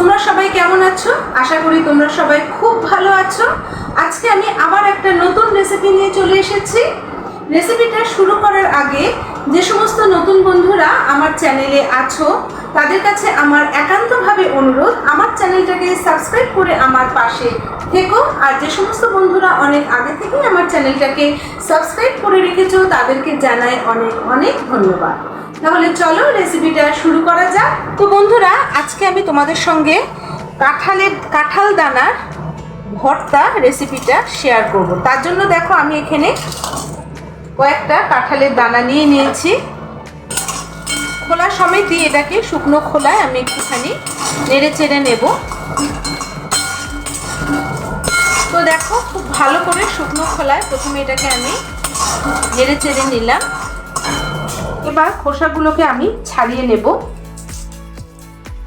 তোমরা সবাই কেমন আছো? আশা করি তোমরা সবাই খুব ভালো আছো। আজকে আমি আবার একটা নতুন রেসিপি নিয়ে চলে এসেছি। রেসিপিটা শুরু করার আগে যে সমস্ত নতুন বন্ধুরা আমার চ্যানেলে আছো তাদের কাছে আমার একান্তভাবে অনুরোধ, আমার চ্যানেলটাকে সাবস্ক্রাইব করে আমার পাশে থেকো। আর যে সমস্ত বন্ধুরা অনেক আগে থেকেই আমার চ্যানেলটাকে সাবস্ক্রাইব করে রেখেছো তাদেরকে জানাই অনেক অনেক ধন্যবাদ। তাহলে চলো রেসিপিটা শুরু করা যাক। তো বন্ধুরা, আজকে আমি তোমাদের সঙ্গে কাঁঠাল দানার ভর্তা রেসিপিটা শেয়ার করব। তার জন্য দেখো আমি এখানে কয়েকটা কাঁঠালের দানা নিয়ে নিয়েছি। খোলা সমেত দিয়ে এটাকে শুকনো খোলায় আমি একটুখানি নেড়ে চেড়ে নেব। তো দেখো খুব ভালো করে শুকনো খোলায় প্রথমে এটাকে আমি নেড়ে চেড়ে নিলাম। এবার খোসাগুলোকে আমি ছাড়িয়ে নেব।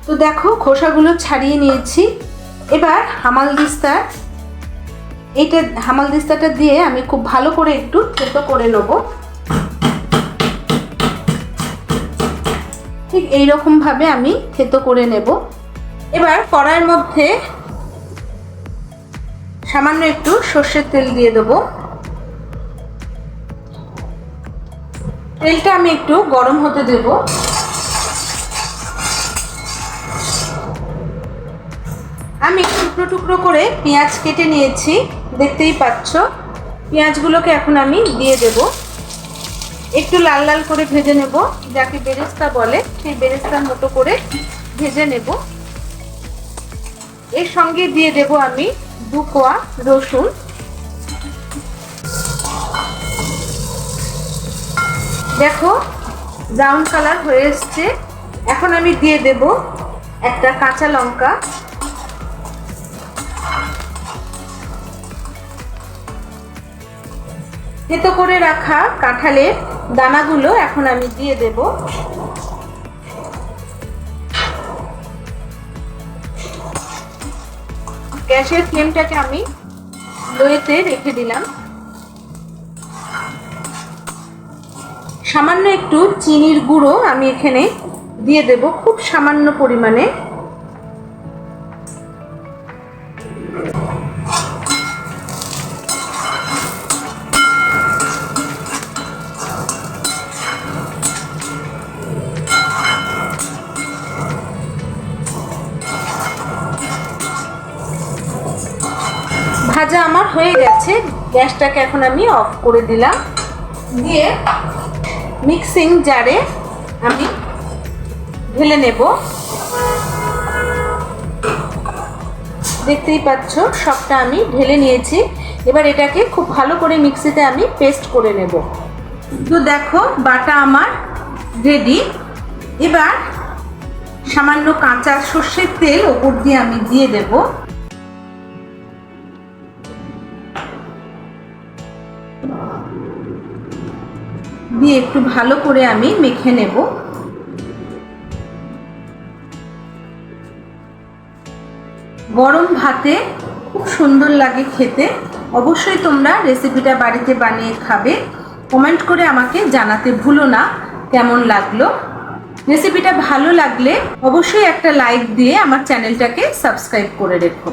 তো দেখো খোসাগুলো ছাড়িয়ে নিয়েছি। এবার হামালদিস্তাটা দিয়ে আমি খুব ভালো করে একটু থেতো করে নেব। ঠিক এইরকম ভাবে আমি থেতো করে নেব। এবার কড়াইয়ের মধ্যে সামান্য একটু সর্ষের তেল দিয়ে দেবো। তেলটা আমি একটু গরম হতে দেব। আমি টুকরো টুকরো করে পেঁয়াজ কেটে নিয়েছি, দেখতেই পাচ্ছ। পেঁয়াজগুলোকে এখন আমি দিয়ে দেব। একটু লাল লাল করে ভেজে নেব, যাকে বেরেস্তা বলে সেই বেরেস্তার মতো করে ভেজে নেব। এর সঙ্গে দিয়ে দেব আমি 2 কোয়া রসুন। দেখো ব্রাউন কালার হয়ে এসছে। এখন আমি দিয়ে দেব একটা কাঁচা লঙ্কা। থেতো করে রাখা কাঁঠালের দানাগুলো এখন আমি দিয়ে দেব। গ্যাসের ফ্লেমটাকে আমি লোতে রেখে দিলাম। সামান্য একটু চিনির গুঁড়ো আমি এখানে দিয়ে দেব, খুব সামান্য পরিমাণে। ভাজা আমার হয়ে গেছে, গ্যাসটাকে এখন আমি অফ করে দিলাম। দিয়ে মিক্সিং জারে আমি ঢেলে নেব। দেখতেই পাচ্ছ সবটা আমি ঢেলে নিয়েছি। এবার এটাকে খুব ভালো করে মিক্সিতে আমি পেস্ট করে নেব। তো দেখো বাটা আমার রেডি। এবার সামান্য কাঁচা সর্ষের তেল ওপর দিয়ে আমি দিয়ে দেব। দিয়ে একটু ভালো করে আমি মেখে নেব। গরম ভাতে খুব সুন্দর লাগে খেতে। অবশ্যই তোমরা রেসিপিটা বাড়িতে বানিয়ে খাবে। কমেন্ট করে আমাকে জানাতে ভুলো না কেমন লাগলো। রেসিপিটা ভালো লাগলে অবশ্যই একটা লাইক দিয়ে আমার চ্যানেলটাকে সাবস্ক্রাইব করে রেখো।